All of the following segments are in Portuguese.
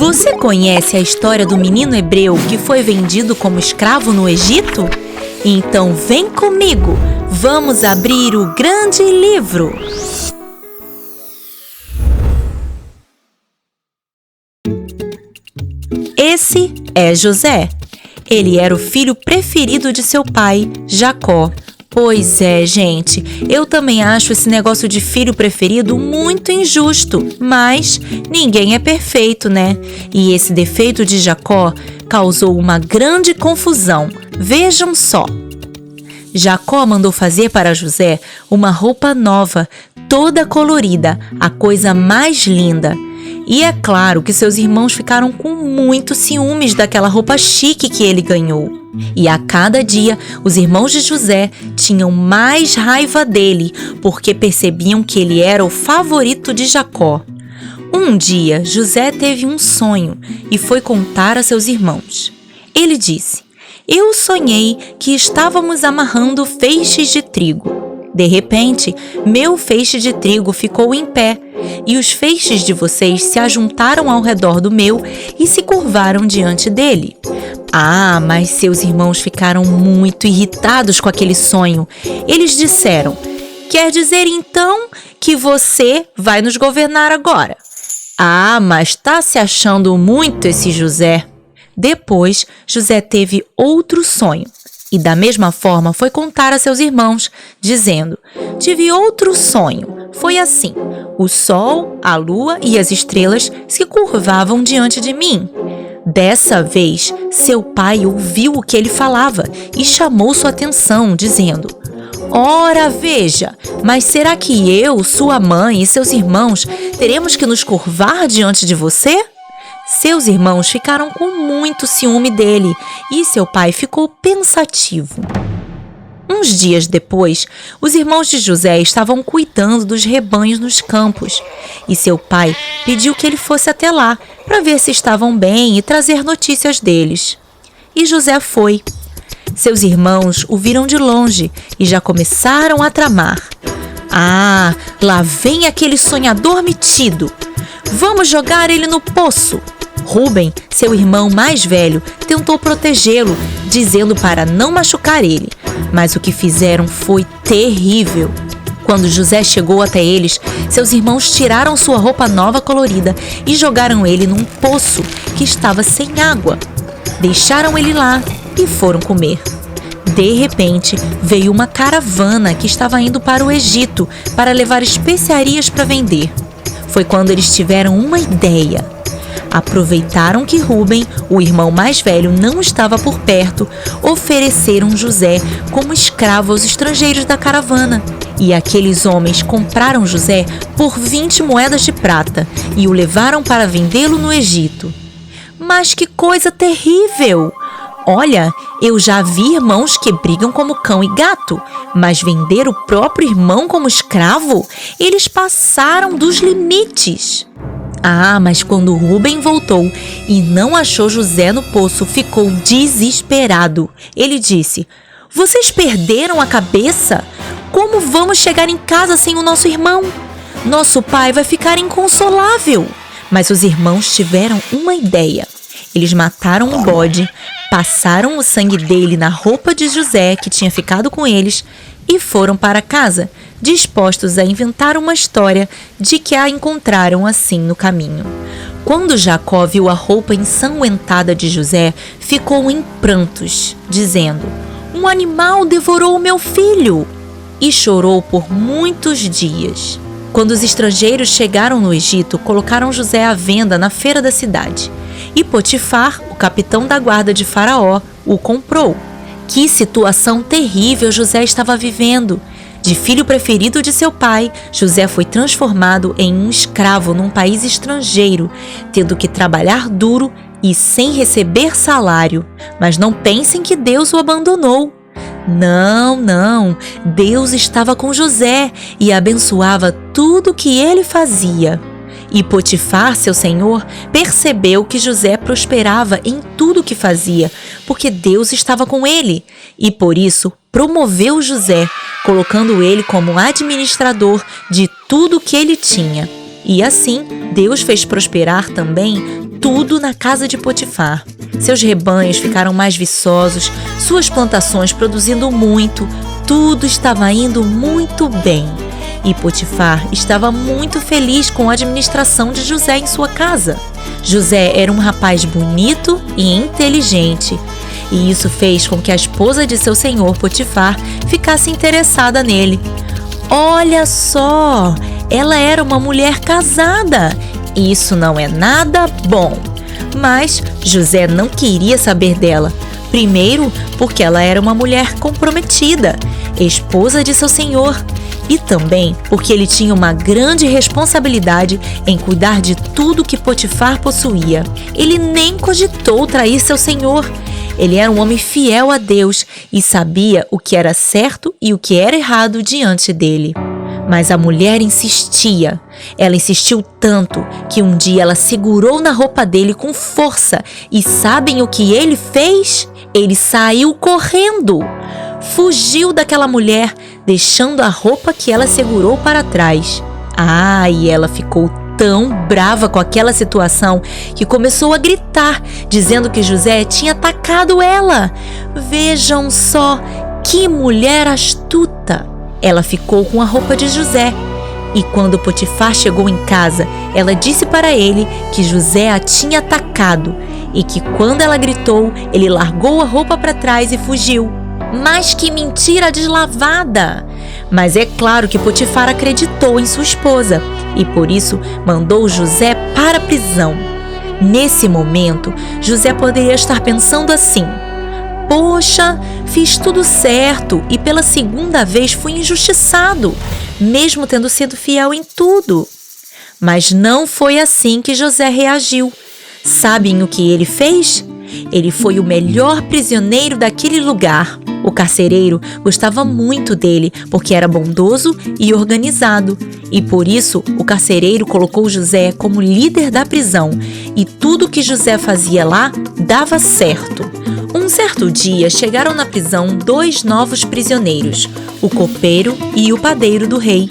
Você conhece a história do menino hebreu que foi vendido como escravo no Egito? Então vem comigo, vamos abrir o grande livro! Esse é José. Ele era o filho preferido de seu pai, Jacó. Pois é, gente, eu também acho esse negócio de filho preferido muito injusto, mas ninguém é perfeito, né? E esse defeito de Jacó causou uma grande confusão. Vejam só. Jacó mandou fazer para José uma roupa nova, toda colorida, a coisa mais linda. E é claro que seus irmãos ficaram com muito ciúmes daquela roupa chique que ele ganhou. E a cada dia, os irmãos de José tinham mais raiva dele, porque percebiam que ele era o favorito de Jacó. Um dia, José teve um sonho e foi contar a seus irmãos. Ele disse: "Eu sonhei que estávamos amarrando feixes de trigo. De repente, meu feixe de trigo ficou em pé, e os feixes de vocês se ajuntaram ao redor do meu e se curvaram diante dele." Ah, mas seus irmãos ficaram muito irritados com aquele sonho. Eles disseram: "Quer dizer então que você vai nos governar agora?" Ah, mas tá se achando muito esse José. Depois, José teve outro sonho. E da mesma forma foi contar a seus irmãos, dizendo: "Tive outro sonho. Foi assim: o sol, a lua e as estrelas se curvavam diante de mim." Dessa vez, seu pai ouviu o que ele falava e chamou sua atenção, dizendo: "Ora, veja, mas será que eu, sua mãe e seus irmãos teremos que nos curvar diante de você?" Seus irmãos ficaram com muito ciúme dele e seu pai ficou pensativo. Uns dias depois, os irmãos de José estavam cuidando dos rebanhos nos campos e seu pai pediu que ele fosse até lá para ver se estavam bem e trazer notícias deles. E José foi. Seus irmãos o viram de longe e já começaram a tramar. "Ah, lá vem aquele sonhador metido. Vamos jogar ele no poço." Rúben, seu irmão mais velho, tentou protegê-lo, dizendo para não machucar ele. Mas o que fizeram foi terrível. Quando José chegou até eles, seus irmãos tiraram sua roupa nova colorida e jogaram ele num poço que estava sem água. Deixaram ele lá e foram comer. De repente, veio uma caravana que estava indo para o Egito para levar especiarias para vender. Foi quando eles tiveram uma ideia. Aproveitaram que Rúben, o irmão mais velho, não estava por perto, ofereceram José como escravo aos estrangeiros da caravana. E aqueles homens compraram José por 20 moedas de prata e o levaram para vendê-lo no Egito. Mas que coisa terrível! Olha, eu já vi irmãos que brigam como cão e gato, mas vender o próprio irmão como escravo? Eles passaram dos limites. Ah, mas quando Rúben voltou e não achou José no poço, ficou desesperado. Ele disse: "Vocês perderam a cabeça? Como vamos chegar em casa sem o nosso irmão? Nosso pai vai ficar inconsolável." Mas os irmãos tiveram uma ideia. Eles mataram um bode, passaram o sangue dele na roupa de José, que tinha ficado com eles, e foram para casa, dispostos a inventar uma história de que a encontraram assim no caminho. Quando Jacó viu a roupa ensanguentada de José, ficou em prantos, dizendo: "Um animal devorou o meu filho!" E chorou por muitos dias. Quando os estrangeiros chegaram no Egito, colocaram José à venda na feira da cidade. E Potifar, o capitão da guarda de Faraó, o comprou. Que situação terrível José estava vivendo! De filho preferido de seu pai, José foi transformado em um escravo num país estrangeiro, tendo que trabalhar duro e sem receber salário. Mas não pensem que Deus o abandonou. Não, Deus estava com José e abençoava tudo o que ele fazia. E Potifar, seu senhor, percebeu que José prosperava em tudo o que fazia, porque Deus estava com ele, e por isso promoveu José, colocando ele como administrador de tudo o que ele tinha. E assim, Deus fez prosperar também tudo na casa de Potifar. Seus rebanhos ficaram mais viçosos, suas plantações produzindo muito, tudo estava indo muito bem. E Potifar estava muito feliz com a administração de José em sua casa. José era um rapaz bonito e inteligente, e isso fez com que a esposa de seu senhor Potifar ficasse interessada nele. Olha só, ela era uma mulher casada. Isso não é nada bom. Mas José não queria saber dela. Primeiro, porque ela era uma mulher comprometida, esposa de seu senhor. E também porque ele tinha uma grande responsabilidade em cuidar de tudo que Potifar possuía. Ele nem cogitou trair seu senhor. Ele era um homem fiel a Deus e sabia o que era certo e o que era errado diante dele. Mas a mulher insistia. Ela insistiu tanto que um dia ela segurou na roupa dele com força. E sabem o que ele fez? Ele saiu correndo. Fugiu daquela mulher, deixando a roupa que ela segurou para trás. E ela ficou tão brava com aquela situação que começou a gritar, dizendo que José tinha atacado ela. Vejam só, que mulher astuta! Ela ficou com a roupa de José. E quando Potifar chegou em casa, ela disse para ele que José a tinha atacado e que quando ela gritou, ele largou a roupa para trás e fugiu. Mas que mentira deslavada! Mas é claro que Potifar acreditou em sua esposa e por isso mandou José para a prisão. Nesse momento, José poderia estar pensando assim: poxa, fiz tudo certo e pela segunda vez fui injustiçado, mesmo tendo sido fiel em tudo. Mas não foi assim que José reagiu. Sabem o que ele fez? Ele foi o melhor prisioneiro daquele lugar. O carcereiro gostava muito dele porque era bondoso e organizado. E por isso, o carcereiro colocou José como líder da prisão. E tudo que José fazia lá dava certo. Um certo dia, chegaram na prisão 2 novos prisioneiros, o copeiro e o padeiro do rei.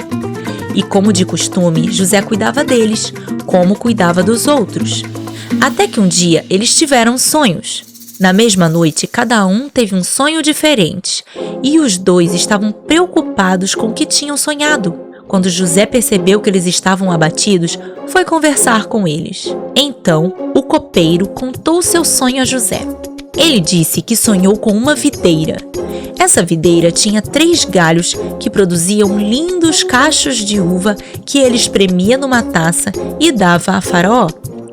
E como de costume, José cuidava deles, como cuidava dos outros. Até que um dia eles tiveram sonhos. Na mesma noite, cada um teve um sonho diferente. E os 2 estavam preocupados com o que tinham sonhado. Quando José percebeu que eles estavam abatidos, foi conversar com eles. Então, o copeiro contou seu sonho a José. Ele disse que sonhou com uma videira. Essa videira tinha 3 galhos que produziam lindos cachos de uva que ele espremia numa taça e dava a Faraó.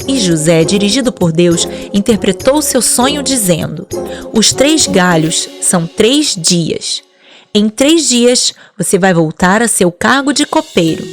E José, dirigido por Deus, interpretou seu sonho dizendo: os 3 galhos são 3 dias. Em 3 dias, você vai voltar a seu cargo de copeiro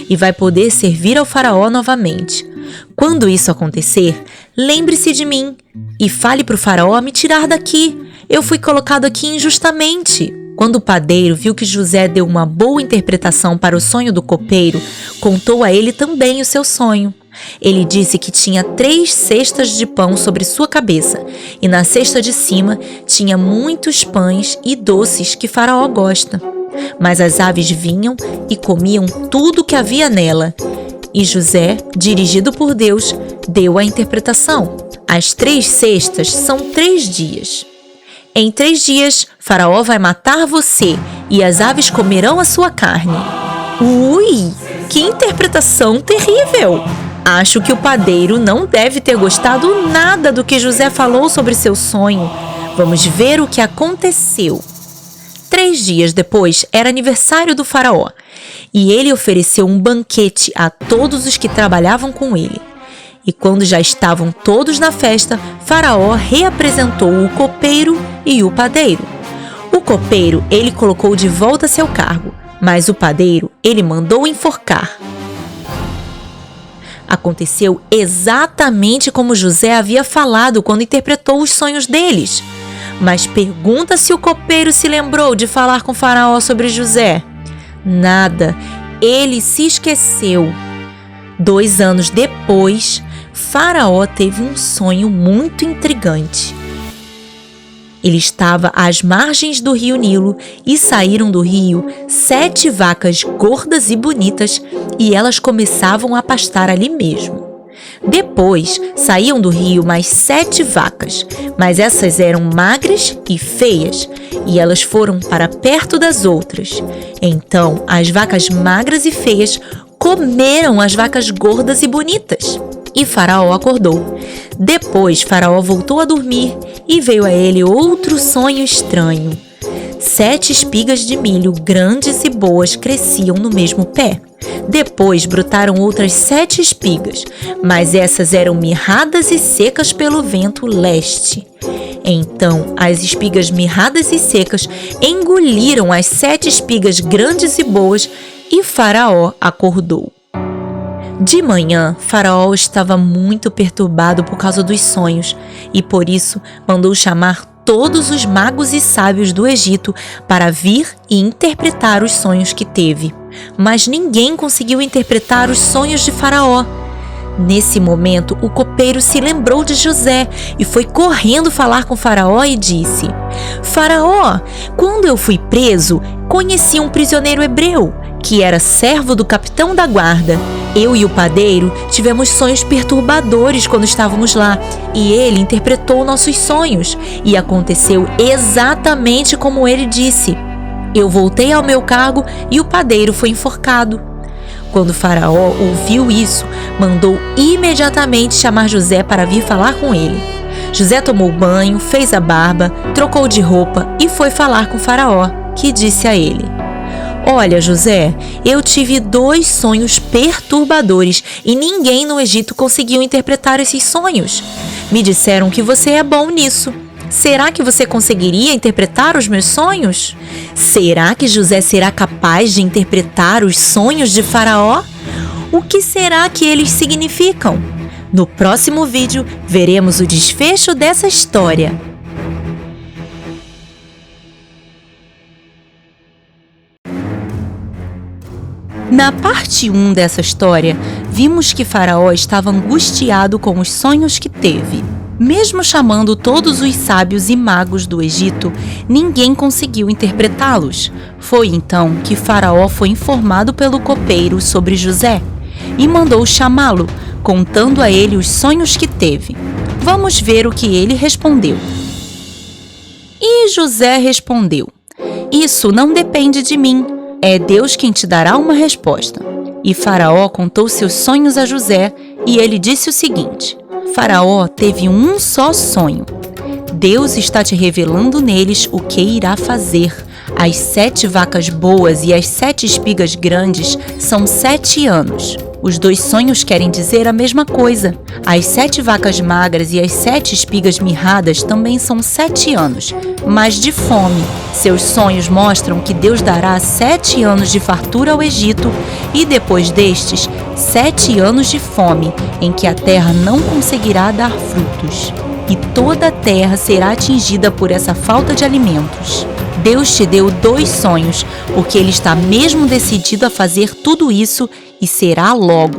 e vai poder servir ao Faraó novamente. Quando isso acontecer, lembre-se de mim e fale para o Faraó me tirar daqui. Eu fui colocado aqui injustamente. Quando o padeiro viu que José deu uma boa interpretação para o sonho do copeiro, contou a ele também o seu sonho. Ele disse que tinha 3 cestas de pão sobre sua cabeça e na cesta de cima tinha muitos pães e doces que Faraó gosta. Mas as aves vinham e comiam tudo que havia nela. E José, dirigido por Deus, deu a interpretação. As 3 cestas são 3 dias. Em 3 dias, Faraó vai matar você e as aves comerão a sua carne. Ui, que interpretação terrível! Acho que o padeiro não deve ter gostado nada do que José falou sobre seu sonho. Vamos ver o que aconteceu. 3 dias depois era aniversário do Faraó e ele ofereceu um banquete a todos os que trabalhavam com ele. E quando já estavam todos na festa, Faraó reapresentou o copeiro e o padeiro. O copeiro ele colocou de volta seu cargo, mas o padeiro ele mandou enforcar. Aconteceu exatamente como José havia falado quando interpretou os sonhos deles. Mas pergunta se o copeiro se lembrou de falar com Faraó sobre José. Nada, ele se esqueceu. 2 anos depois, Faraó teve um sonho muito intrigante. Ele estava às margens do rio Nilo e saíram do rio 7 vacas gordas e bonitas e elas começavam a pastar ali mesmo. Depois saíam do rio mais 7 vacas, mas essas eram magras e feias e elas foram para perto das outras. Então as vacas magras e feias comeram as vacas gordas e bonitas. E Faraó acordou. Depois Faraó voltou a dormir e veio a ele outro sonho estranho. 7 espigas de milho grandes e boas cresciam no mesmo pé. Depois brotaram outras 7 espigas, mas essas eram mirradas e secas pelo vento leste. Então as espigas mirradas e secas engoliram as 7 espigas grandes e boas e Faraó acordou. De manhã, Faraó estava muito perturbado por causa dos sonhos e por isso mandou chamar todos os magos e sábios do Egito para vir e interpretar os sonhos que teve. Mas ninguém conseguiu interpretar os sonhos de Faraó. Nesse momento, o copeiro se lembrou de José e foi correndo falar com Faraó e disse: Faraó, quando eu fui preso, conheci um prisioneiro hebreu, que era servo do capitão da guarda. Eu e o padeiro tivemos sonhos perturbadores quando estávamos lá, e ele interpretou nossos sonhos, e aconteceu exatamente como ele disse. Eu voltei ao meu cargo e o padeiro foi enforcado. Quando Faraó ouviu isso, mandou imediatamente chamar José para vir falar com ele. José tomou banho, fez a barba, trocou de roupa e foi falar com Faraó, que disse a ele: Olha, José, eu tive 2 sonhos perturbadores e ninguém no Egito conseguiu interpretar esses sonhos. Me disseram que você é bom nisso. Será que você conseguiria interpretar os meus sonhos? Será que José será capaz de interpretar os sonhos de Faraó? O que será que eles significam? No próximo vídeo, veremos o desfecho dessa história. Na parte 1 dessa história, vimos que Faraó estava angustiado com os sonhos que teve. Mesmo chamando todos os sábios e magos do Egito, ninguém conseguiu interpretá-los. Foi então que Faraó foi informado pelo copeiro sobre José e mandou chamá-lo, contando a ele os sonhos que teve. Vamos ver o que ele respondeu. E José respondeu: Isso não depende de mim. É Deus quem te dará uma resposta. E Faraó contou seus sonhos a José e ele disse o seguinte: Faraó teve um só sonho. Deus está te revelando neles o que irá fazer. As 7 vacas boas e as 7 espigas grandes são 7 anos. Os 2 sonhos querem dizer a mesma coisa. As 7 vacas magras e as 7 espigas mirradas também são 7 anos, mas de fome. Seus sonhos mostram que Deus dará 7 anos de fartura ao Egito e depois destes, 7 anos de fome, em que a terra não conseguirá dar frutos. E toda a terra será atingida por essa falta de alimentos. Deus te deu 2 sonhos, porque Ele está mesmo decidido a fazer tudo isso e será logo.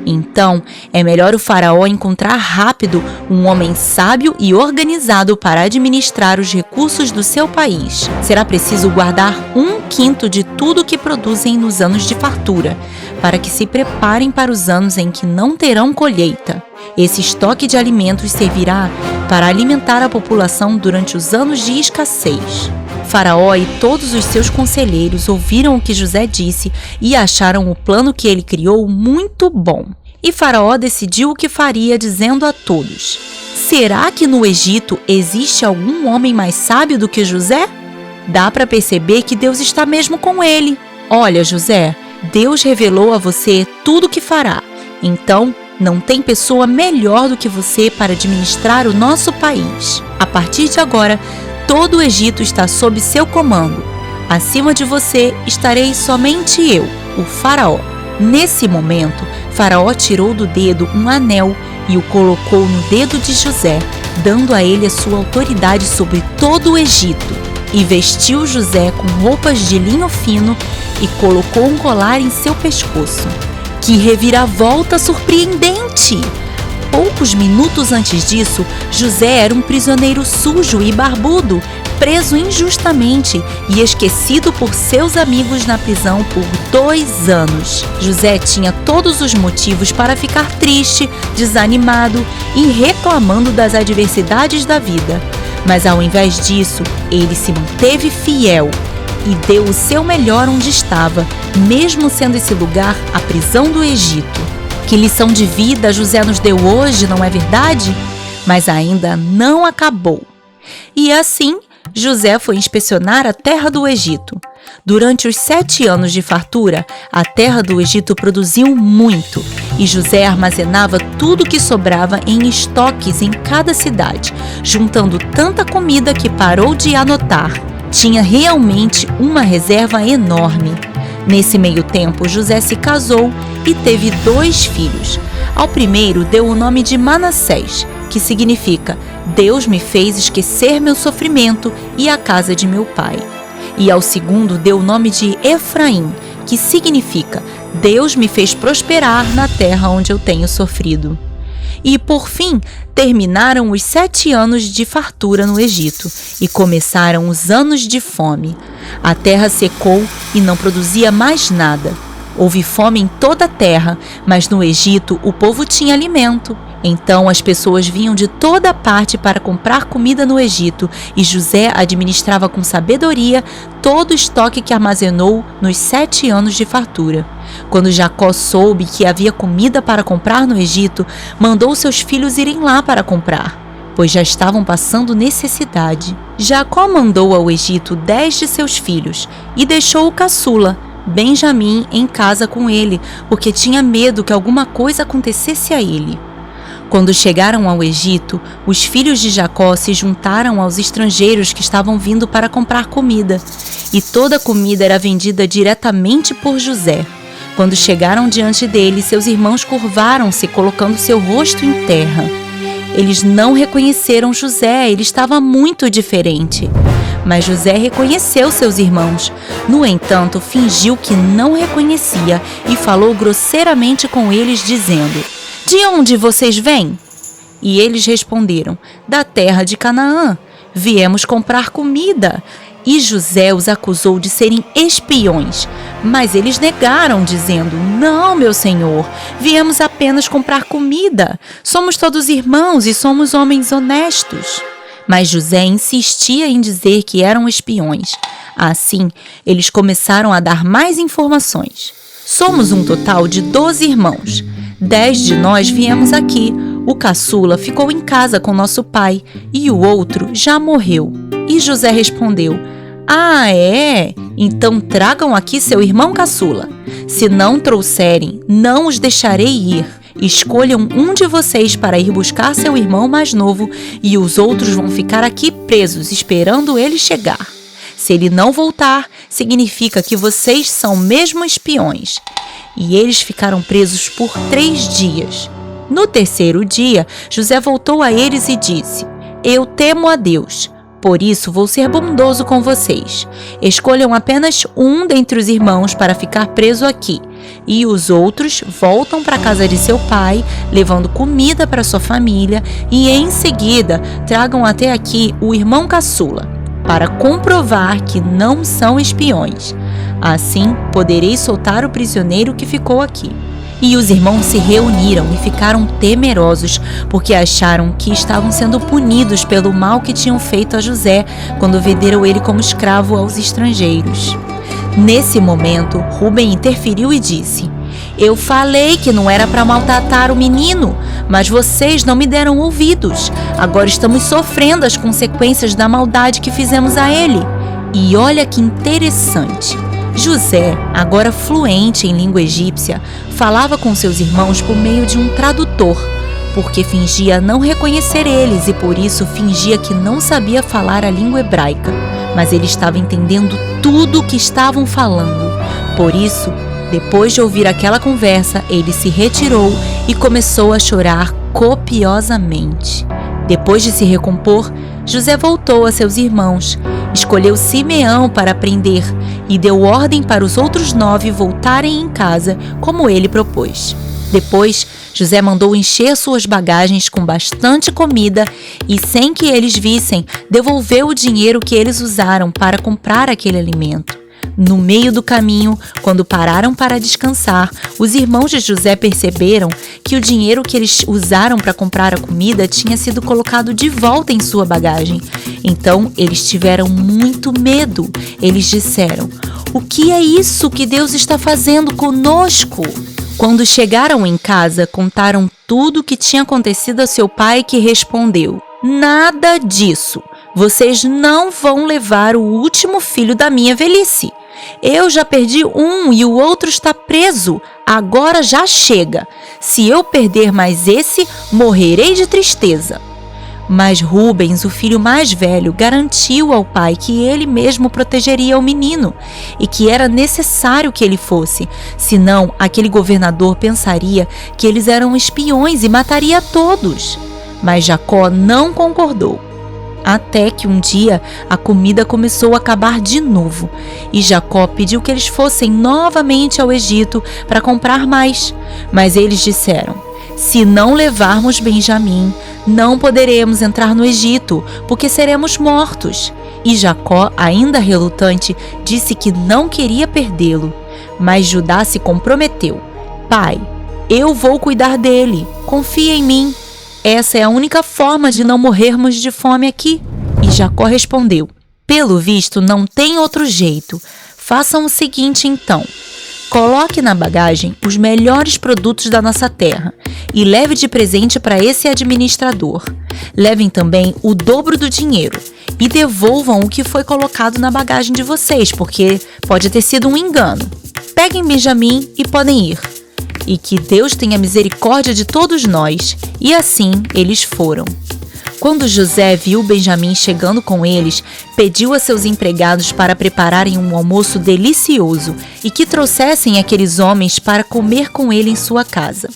Então, é melhor o faraó encontrar rápido um homem sábio e organizado para administrar os recursos do seu país. Será preciso guardar 1/5 de tudo que produzem nos anos de fartura, para que se preparem para os anos em que não terão colheita. Esse estoque de alimentos servirá para alimentar a população durante os anos de escassez. Faraó e todos os seus conselheiros ouviram o que José disse e acharam o plano que ele criou muito bom. E Faraó decidiu o que faria, dizendo a todos: será que no Egito existe algum homem mais sábio do que José? Dá para perceber que Deus está mesmo com ele. Olha, José, Deus revelou a você tudo o que fará. Então, não tem pessoa melhor do que você para administrar o nosso país. A partir de agora, todo o Egito está sob seu comando. Acima de você estarei somente eu, o faraó. Nesse momento, Faraó tirou do dedo um anel e o colocou no dedo de José, dando a ele a sua autoridade sobre todo o Egito. E vestiu José com roupas de linho fino e colocou um colar em seu pescoço. Que reviravolta surpreendente! Poucos minutos antes disso, José era um prisioneiro sujo e barbudo, preso injustamente e esquecido por seus amigos na prisão por 2 anos. José tinha todos os motivos para ficar triste, desanimado e reclamando das adversidades da vida. Mas ao invés disso, ele se manteve fiel e deu o seu melhor onde estava, mesmo sendo esse lugar a prisão do Egito. Que lição de vida José nos deu hoje, não é verdade? Mas ainda não acabou. E assim, José foi inspecionar a terra do Egito. Durante os 7 anos de fartura, a terra do Egito produziu muito, e José armazenava tudo que sobrava em estoques em cada cidade, juntando tanta comida que parou de anotar. Tinha realmente uma reserva enorme. Nesse meio tempo, José se casou e teve 2 filhos. Ao primeiro deu o nome de Manassés, que significa Deus me fez esquecer meu sofrimento e a casa de meu pai. E ao segundo deu o nome de Efraim, que significa Deus me fez prosperar na terra onde eu tenho sofrido. E, por fim, terminaram os 7 anos de fartura no Egito e começaram os anos de fome. A terra secou e não produzia mais nada. Houve fome em toda a terra, mas no Egito o povo tinha alimento. Então as pessoas vinham de toda parte para comprar comida no Egito, e José administrava com sabedoria todo o estoque que armazenou nos 7 anos de fartura. Quando Jacó soube que havia comida para comprar no Egito, mandou seus filhos irem lá para comprar, pois já estavam passando necessidade. Jacó mandou ao Egito 10 de seus filhos e deixou o caçula, Benjamim, em casa com ele, porque tinha medo que alguma coisa acontecesse a ele. Quando chegaram ao Egito, os filhos de Jacó se juntaram aos estrangeiros que estavam vindo para comprar comida, e toda a comida era vendida diretamente por José. Quando chegaram diante dele, seus irmãos curvaram-se, colocando seu rosto em terra. Eles não reconheceram José, ele estava muito diferente. Mas José reconheceu seus irmãos. No entanto, fingiu que não reconhecia e falou grosseiramente com eles, dizendo: "De onde vocês vêm?" E eles responderam: "Da terra de Canaã. Viemos comprar comida." E José os acusou de serem espiões. Mas eles negaram, dizendo: "Não, meu senhor, viemos apenas comprar comida. Somos todos irmãos e somos homens honestos." Mas José insistia em dizer que eram espiões. Assim, eles começaram a dar mais informações. "Somos um total de 12 irmãos. 10 de nós viemos aqui. O caçula ficou em casa com nosso pai e o outro já morreu." E José respondeu: "Ah, é? Então tragam aqui seu irmão caçula. Se não trouxerem, não os deixarei ir. Escolham um de vocês para ir buscar seu irmão mais novo e os outros vão ficar aqui presos esperando ele chegar. Se ele não voltar, significa que vocês são mesmo espiões." E eles ficaram presos por 3 dias. No 3º dia, José voltou a eles e disse: "Eu temo a Deus. Por isso vou ser bondoso com vocês. Escolham apenas um dentre os irmãos para ficar preso aqui, e os outros voltam para a casa de seu pai, levando comida para sua família, e em seguida tragam até aqui o irmão caçula, para comprovar que não são espiões. Assim poderei soltar o prisioneiro que ficou aqui." E os irmãos se reuniram e ficaram temerosos, porque acharam que estavam sendo punidos pelo mal que tinham feito a José quando venderam ele como escravo aos estrangeiros. Nesse momento, Rúben interferiu e disse: "Eu falei que não era para maltratar o menino, mas vocês não me deram ouvidos. Agora estamos sofrendo as consequências da maldade que fizemos a ele." E olha que interessante. José, agora fluente em língua egípcia, falava com seus irmãos por meio de um tradutor, porque fingia não reconhecer eles e por isso fingia que não sabia falar a língua hebraica. Mas ele estava entendendo tudo o que estavam falando. Por isso, depois de ouvir aquela conversa, ele se retirou e começou a chorar copiosamente. Depois de se recompor, José voltou a seus irmãos, escolheu Simeão para prender e deu ordem para os outros 9 voltarem em casa, como ele propôs. Depois, José mandou encher suas bagagens com bastante comida e, sem que eles vissem, devolveu o dinheiro que eles usaram para comprar aquele alimento. No meio do caminho, quando pararam para descansar, os irmãos de José perceberam que o dinheiro que eles usaram para comprar a comida tinha sido colocado de volta em sua bagagem. Então, eles tiveram muito medo. Eles disseram: "O que é isso que Deus está fazendo conosco?" Quando chegaram em casa, contaram tudo o que tinha acontecido a seu pai, que respondeu: "Nada disso. Vocês não vão levar o último filho da minha velhice. Eu já perdi um e o outro está preso. Agora já chega. Se eu perder mais esse, morrerei de tristeza." Mas Rubens, o filho mais velho, garantiu ao pai que ele mesmo protegeria o menino e que era necessário que ele fosse, senão aquele governador pensaria que eles eram espiões e mataria todos. Mas Jacó não concordou. Até que um dia a comida começou a acabar de novo e Jacó pediu que eles fossem novamente ao Egito para comprar mais. Mas eles disseram: "Se não levarmos Benjamim, não poderemos entrar no Egito, porque seremos mortos." E Jacó, ainda relutante, disse que não queria perdê-lo. Mas Judá se comprometeu: "Pai, eu vou cuidar dele. Confia em mim. Essa é a única forma de não morrermos de fome aqui." E Jacó respondeu: "Pelo visto, não tem outro jeito. Façam o seguinte então. Coloque na bagagem os melhores produtos da nossa terra e leve de presente para esse administrador. Levem também o dobro do dinheiro e devolvam o que foi colocado na bagagem de vocês, porque pode ter sido um engano. Peguem Benjamim e podem ir. E que Deus tenha misericórdia de todos nós." E assim eles foram. Quando José viu Benjamim chegando com eles, pediu a seus empregados para prepararem um almoço delicioso e que trouxessem aqueles homens para comer com ele em sua casa.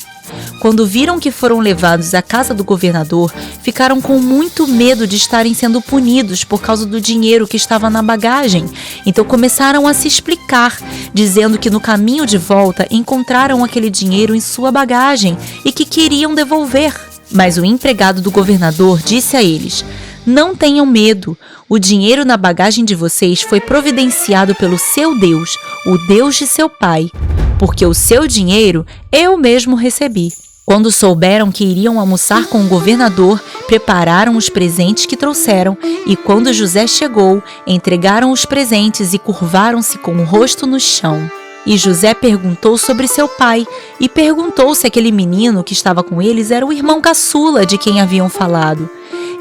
Quando viram que foram levados à casa do governador, ficaram com muito medo de estarem sendo punidos por causa do dinheiro que estava na bagagem. Então começaram a se explicar, dizendo que no caminho de volta encontraram aquele dinheiro em sua bagagem e que queriam devolver. Mas o empregado do governador disse a eles: "Não tenham medo. O dinheiro na bagagem de vocês foi providenciado pelo seu Deus, o Deus de seu pai, porque o seu dinheiro eu mesmo recebi." Quando souberam que iriam almoçar com o governador, prepararam os presentes que trouxeram e, quando José chegou, entregaram os presentes e curvaram-se com o rosto no chão. E José perguntou sobre seu pai e perguntou se aquele menino que estava com eles era o irmão caçula de quem haviam falado.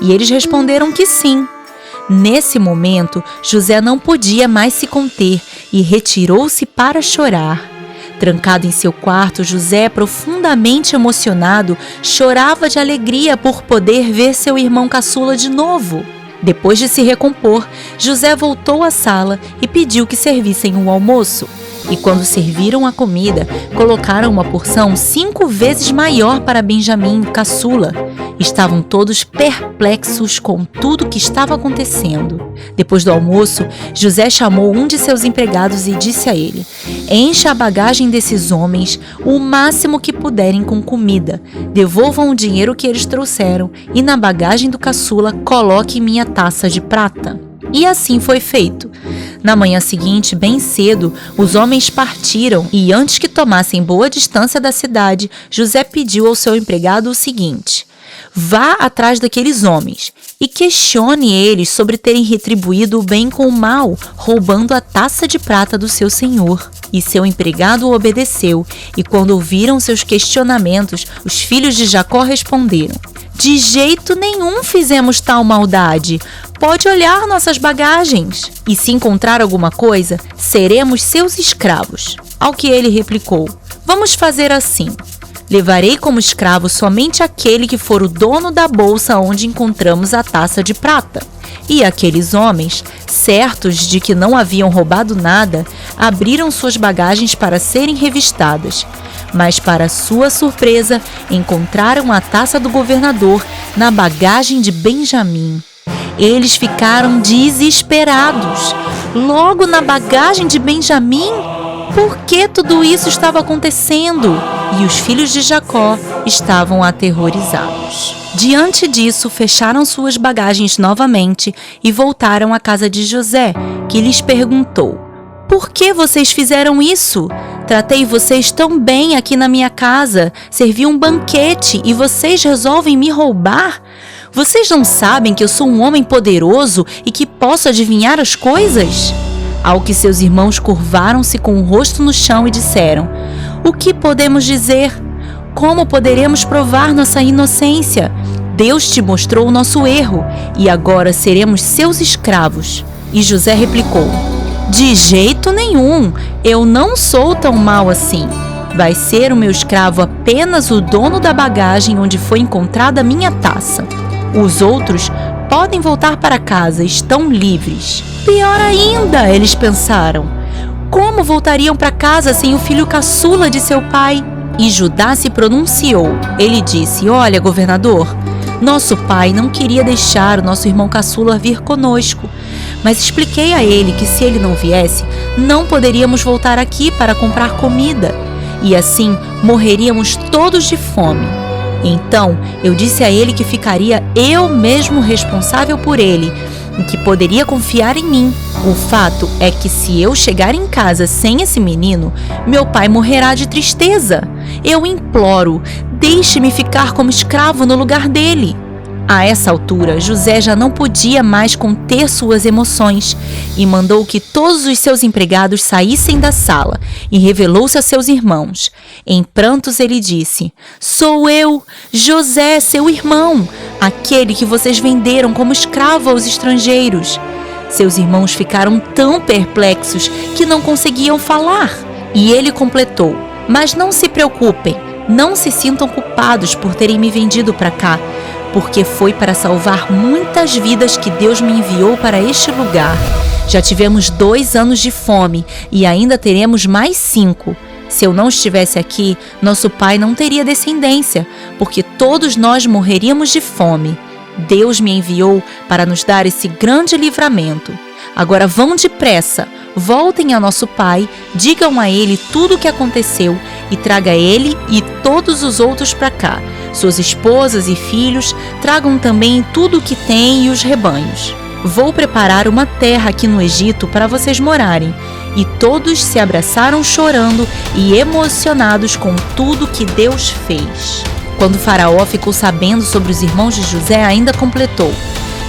E eles responderam que sim. Nesse momento, José não podia mais se conter e retirou-se para chorar. Trancado em seu quarto, José, profundamente emocionado, chorava de alegria por poder ver seu irmão caçula de novo. Depois de se recompor, José voltou à sala e pediu que servissem o almoço. E quando serviram a comida, colocaram uma porção 5 vezes maior para Benjamim, caçula. Estavam todos perplexos com tudo o que estava acontecendo. Depois do almoço, José chamou um de seus empregados e disse a ele: "Encha a bagagem desses homens o máximo que puderem com comida. Devolvam o dinheiro que eles trouxeram e na bagagem do caçula coloque minha taça de prata." E assim foi feito. Na manhã seguinte, bem cedo, os homens partiram e, antes que tomassem boa distância da cidade, José pediu ao seu empregado o seguinte: "Vá atrás daqueles homens e questione eles sobre terem retribuído o bem com o mal, roubando a taça de prata do seu senhor." E seu empregado obedeceu, e quando ouviram seus questionamentos, os filhos de Jacó responderam: "De jeito nenhum fizemos tal maldade. Pode olhar nossas bagagens. E se encontrar alguma coisa, seremos seus escravos." Ao que ele replicou: "Vamos fazer assim. Levarei como escravo somente aquele que for o dono da bolsa onde encontramos a taça de prata." E aqueles homens, certos de que não haviam roubado nada, abriram suas bagagens para serem revistadas. Mas, para sua surpresa, encontraram a taça do governador na bagagem de Benjamim. Eles ficaram desesperados. Logo na bagagem de Benjamim? Por que tudo isso estava acontecendo? e os filhos de Jacó estavam aterrorizados. Diante disso, fecharam suas bagagens novamente e voltaram à casa de José, que lhes perguntou: por que vocês fizeram isso? Tratei vocês tão bem aqui na minha casa, servi um banquete e vocês resolvem me roubar? Vocês não sabem que eu sou um homem poderoso e que posso adivinhar as coisas? Ao que seus irmãos curvaram-se com o rosto no chão e disseram: o que podemos dizer? Como poderemos provar nossa inocência? Deus te mostrou o nosso erro e agora seremos seus escravos. E José replicou: de jeito nenhum, eu não sou tão mau assim. Vai ser o meu escravo apenas o dono da bagagem onde foi encontrada a minha taça. Os outros podem voltar para casa, estão livres. Pior ainda, eles pensaram. Como voltariam para casa sem o filho caçula de seu pai? E Judá se pronunciou. Ele disse: olha, governador, nosso pai não queria deixar o nosso irmão caçula vir conosco, mas expliquei a ele que se ele não viesse, não poderíamos voltar aqui para comprar comida, e assim morreríamos todos de fome. Então eu disse a ele que ficaria eu mesmo responsável por ele e que poderia confiar em mim. O fato é que se eu chegar em casa sem esse menino, meu pai morrerá de tristeza. Eu imploro, deixe-me ficar como escravo no lugar dele. A essa altura, José já não podia mais conter suas emoções e mandou que todos os seus empregados saíssem da sala e revelou-se a seus irmãos. Em prantos ele disse: sou eu, José, seu irmão, aquele que vocês venderam como escravo aos estrangeiros. Seus irmãos ficaram tão perplexos que não conseguiam falar. E ele completou: mas não se preocupem, não se sintam culpados por terem me vendido para cá, porque foi para salvar muitas vidas que Deus me enviou para este lugar. Já tivemos 2 anos de fome e ainda teremos mais 5. Se eu não estivesse aqui, nosso pai não teria descendência, porque todos nós morreríamos de fome. Deus me enviou para nos dar esse grande livramento. Agora vão depressa, voltem a nosso pai, digam a ele tudo o que aconteceu e traga ele e todos os outros para cá. Suas esposas e filhos, tragam também tudo o que têm e os rebanhos. Vou preparar uma terra aqui no Egito para vocês morarem. E todos se abraçaram chorando e emocionados com tudo que Deus fez. Quando Faraó ficou sabendo sobre os irmãos de José, ainda completou,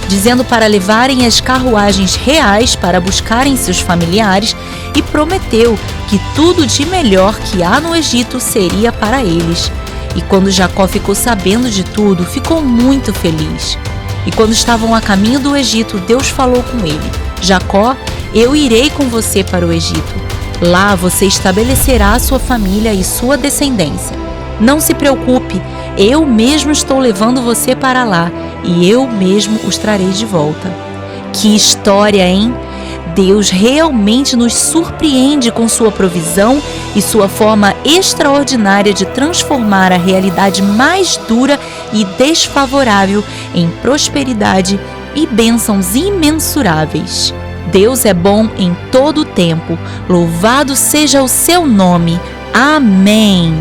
dizendo para levarem as carruagens reais para buscarem seus familiares e prometeu que tudo de melhor que há no Egito seria para eles. E quando Jacó ficou sabendo de tudo, ficou muito feliz. E quando estavam a caminho do Egito, Deus falou com ele: Jacó, eu irei com você para o Egito. Lá você estabelecerá sua família e sua descendência. Não se preocupe, eu mesmo estou levando você para lá e eu mesmo os trarei de volta. Que história, hein? Deus realmente nos surpreende com sua provisão e sua forma extraordinária de transformar a realidade mais dura e desfavorável em prosperidade e bênçãos imensuráveis. Deus é bom em todo o tempo. Louvado seja o seu nome. Amém.